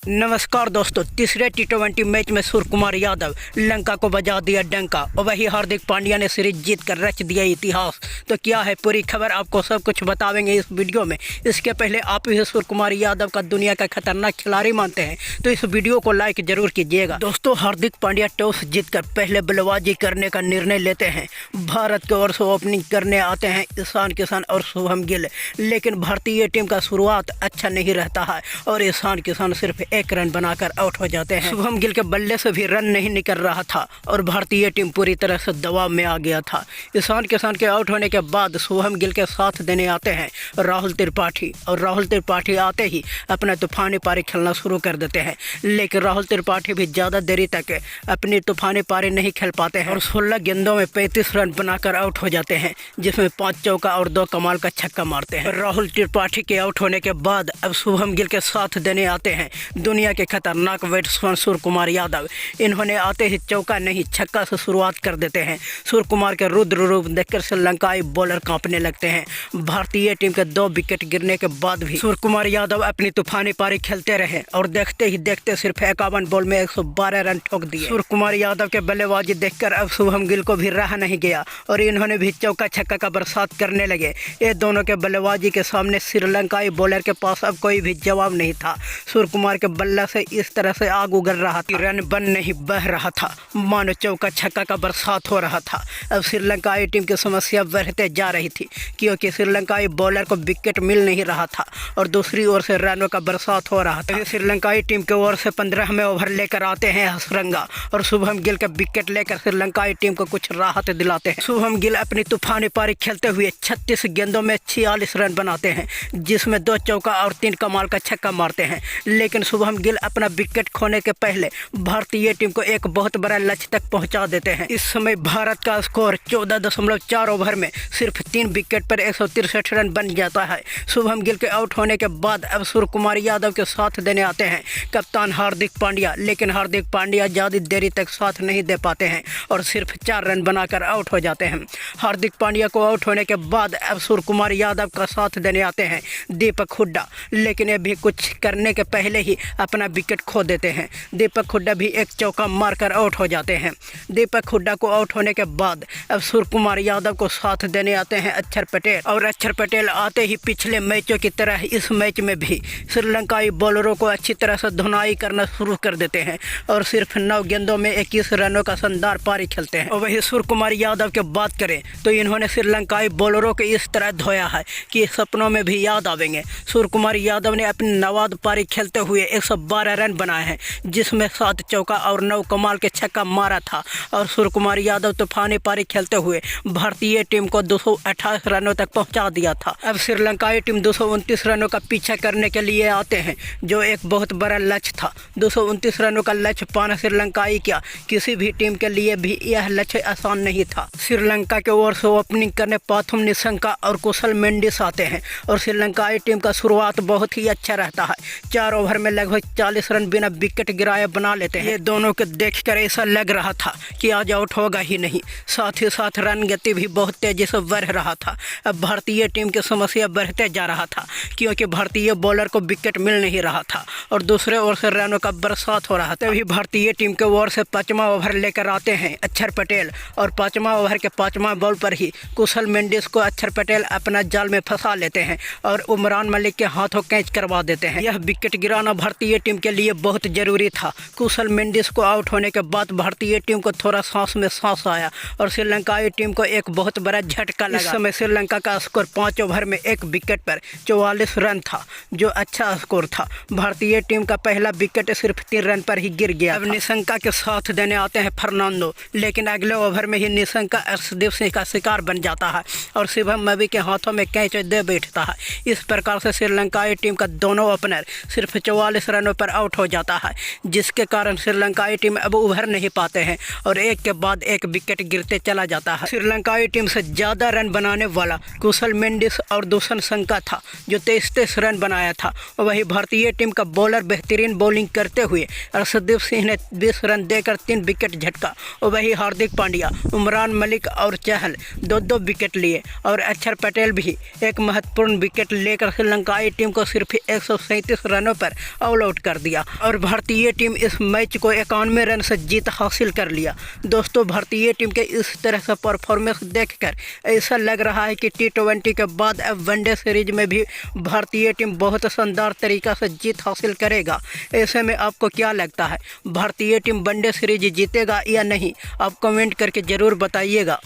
नमस्कार दोस्तों, तीसरे टी20 मैच में सूर्य कुमार यादव लंका को बजा दिया डंका और वही हार्दिक पांड्या ने सीरीज जीत कर रच दिया इतिहास। तो क्या है पूरी खबर, आपको सब कुछ बतावेंगे इस वीडियो में। इसके पहले आप भी सूर्य कुमार यादव का दुनिया का खतरनाक खिलाड़ी मानते हैं तो इस वीडियो को लाइक जरूर कीजिएगा। दोस्तों, हार्दिक पांड्या टॉस जीतकर पहले बल्लेबाजी करने का निर्णय लेते हैं। भारत की ओर से ओपनिंग करने आते हैं ईशान किशन और शुभम गिल, लेकिन भारतीय टीम का शुरुआत अच्छा नहीं रहता है और ईशान किशन सिर्फ एक रन बनाकर आउट हो जाते हैं। शुभम गिल के बल्ले से भी रन नहीं निकल रहा था और भारतीय टीम पूरी तरह से दबाव में आ गया था। ईशान किशन के आउट होने के बाद शुभम गिल के साथ देने आते हैं राहुल त्रिपाठी और राहुल त्रिपाठी आते ही अपना तूफानी पारी खेलना शुरू कर देते हैं, लेकिन राहुल त्रिपाठी भी ज़्यादा देरी तक अपनी तूफानी पारी नहीं खेल पाते हैं और 16 गेंदों में 35 रन बनाकर आउट हो जाते हैं, जिसमें 5 चौका और 2 कमाल का छक्का मारते हैं। राहुल त्रिपाठी के आउट होने के बाद अब शुभम गिल के साथ देने आते हैं दुनिया के खतरनाक बैट्समैन सूर्य कुमार यादव। इन्होंने आते ही चौका नहीं छक्का से शुरुआत कर देते हैं। सूर्य कुमार के रुद्र रूप देखकर श्रीलंकाई बॉलर कांपने लगते हैं। भारतीय टीम के 2 विकेट गिरने के बाद भी सूर्य कुमार यादव अपनी तूफानी पारी खेलते रहे और देखते ही देखते सिर्फ 51 बॉल में 112 रन ठोक दिए। सूर्य कुमार यादव के बल्लेबाजी देखकर अब शुभम गिल को भी रहा नहीं गया और इन्होंने भी चौका छक्का का बरसात करने लगे। ये दोनों के बल्लेबाजी के सामने श्रीलंकाई बॉलर के पास अब कोई भी जवाब नहीं था। सूर्य कुमार के बल्ला से इस तरह से आग उगल रहा था, रन बन नहीं बह रहा था, मानो चौका छक्का का बरसात हो रहा था। अब श्रीलंकाई टीम की समस्या बढ़ते जा रही थी क्योंकि श्रीलंकाई बॉलर को विकेट मिल नहीं रहा था और दूसरी ओर से रनों का बरसात हो रहा था। श्रीलंकाई टीम की ओर से 15वें ओवर लेकर आते हैं हसरंगा और शुभम गिल के विकेट लेकर श्रीलंकाई टीम को कुछ राहत दिलाते हैं। शुभम गिल अपनी तूफानी पारी खेलते हुए 36 गेंदों में 46 रन बनाते हैं, जिसमें 2 चौका और 3 कमाल का छक्का मारते हैं। लेकिन शुभम गिल अपना विकेट खोने के पहले भारतीय टीम को एक बहुत बड़ा लक्ष्य तक पहुंचा देते हैं। इस समय भारत का स्कोर 14.4 ओवर में सिर्फ 3 विकेट पर 163 रन बन जाता है। शुभम गिल के आउट होने के बाद अब सूर्य कुमार यादव के साथ देने आते हैं कप्तान हार्दिक पांड्या, लेकिन हार्दिक पांड्या ज़्यादा देरी तक साथ नहीं दे पाते हैं और सिर्फ 4 रन बनाकर आउट हो जाते हैं। हार्दिक पांड्या को आउट होने के बाद अब सूर्य कुमार यादव का साथ देने आते हैं दीपक हुड्डा, लेकिन ये भी कुछ करने के पहले ही अपना विकेट खो देते हैं। दीपक हुड्डा भी एक चौका मारकर आउट हो जाते हैं। दीपक हुड्डा को आउट होने के बाद अब सूर्य कुमार यादव को साथ देने आते हैं अक्षर पटेल और अक्षर पटेल आते ही पिछले मैचों की तरह इस मैच में भी श्रीलंकाई बॉलरों को अच्छी तरह से धुनाई करना शुरू कर देते हैं और सिर्फ 9 गेंदों में 21 रनों का शानदार पारी खेलते हैं। और वही सूर्य कुमार यादव की बात करें तो इन्होंने श्रीलंकाई बॉलरों को इस तरह धोया है कि सपनों में भी याद आवेंगे। सूर्य कुमार यादव ने अपनी नवाद पारी खेलते हुए 112 रन बनाए हैं, जिसमें 7 चौका और 9 कमाल के छक्का मारा था और सूर्य कुमार यादव तूफानी पारी खेलते हुए भारतीय टीम को 228 रनों तक पहुंचा दिया था। अब श्रीलंकाई टीम 229 रनों का पीछा करने के लिए आते हैं, जो एक बहुत बड़ा लक्ष्य था। 229 रनों का लक्ष्य पाना श्रीलंकाई क्या किसी भी टीम के लिए भी यह लक्ष्य आसान नहीं था। श्रीलंका के ओर से ओपनिंग करने पाथुम निशंका और कुशल मेंडिस आते हैं और श्रीलंकाई टीम का शुरुआत बहुत ही अच्छा रहता है। 4 ओवर में लगभग 40 रन बिना विकेट गिराए बना लेते हैं। ये दोनों को देखकर ऐसा लग रहा था कि आज आउट होगा ही नहीं। साथ ही साथ रन गति भी बहुत तेजी से बढ़ रहा था। अब भारतीय टीम की समस्या बढ़ते जा रहा था क्योंकि भारतीय बॉलर को विकेट मिल नहीं रहा था और दूसरे ओर से रनों का बरसात हो रहा था। तभी भारतीय टीम के ओर से 5वां ओवर लेकर आते हैं अक्षर पटेल और 5वां ओवर के 5वां बॉल पर ही कुशल मेंडिस को अक्षर पटेल अपना जाल में फंसा लेते हैं और उमरान मलिक के हाथों कैच करवा देते हैं। यह विकेट गिराना भारतीय टीम के लिए बहुत जरूरी था। कुशल मेंडिस को आउट होने के बाद भारतीय टीम को थोड़ा सांस में सांस आया और श्रीलंकाई टीम को एक बहुत बड़ा झटका लगा। इस समय श्रीलंका का स्कोर 5 ओवर में 1 विकेट पर 44 रन था, जो अच्छा स्कोर था। भारतीय टीम का पहला विकेट सिर्फ 3 रन पर ही गिर गया। अब निशंका के साथ देने आते हैं फर्नांडो, लेकिन अगले ओवर में ही निशंका अर्शदीप सिंह का शिकार बन जाता है और शुभम मवी के हाथों में कैच दे बैठता है। इस प्रकार से श्रीलंकाई टीम का दोनों ओपनर सिर्फ 44 रनों पर आउट हो जाता है, जिसके कारण श्रीलंकाई टीम अब उभर नहीं पाते हैं और एक के बाद एक विकेट गिरते चला जाता है। श्रीलंकाई टीम से ज़्यादा रन बनाने वाला कुशल मेंडिस और दूषण शंका था, जो 23 रन बनाया था। वही भारतीय टीम का बॉलर बेहतरीन बॉलिंग करते हुए अर्शदीप सिंह ने 20 रन देकर 3 विकेट झटका और वही हार्दिक पांड्या, उमरान मलिक और चहल 2-2 विकेट लिए और अक्षर पटेल भी एक महत्वपूर्ण विकेट लेकर श्रीलंकाई टीम को सिर्फ 137 रनों पर आउट ऑल आउट कर दिया और भारतीय टीम इस मैच को 91 रन से जीत हासिल कर लिया। दोस्तों, भारतीय टीम के इस तरह से परफॉर्मेंस देखकर ऐसा लग रहा है कि T20 के बाद अब वनडे सीरीज में भी भारतीय टीम बहुत शानदार तरीक़ा से जीत हासिल करेगा। ऐसे में आपको क्या लगता है, भारतीय टीम वनडे सीरीज जीतेगा या नहीं? आप कमेंट करके ज़रूर बताइएगा।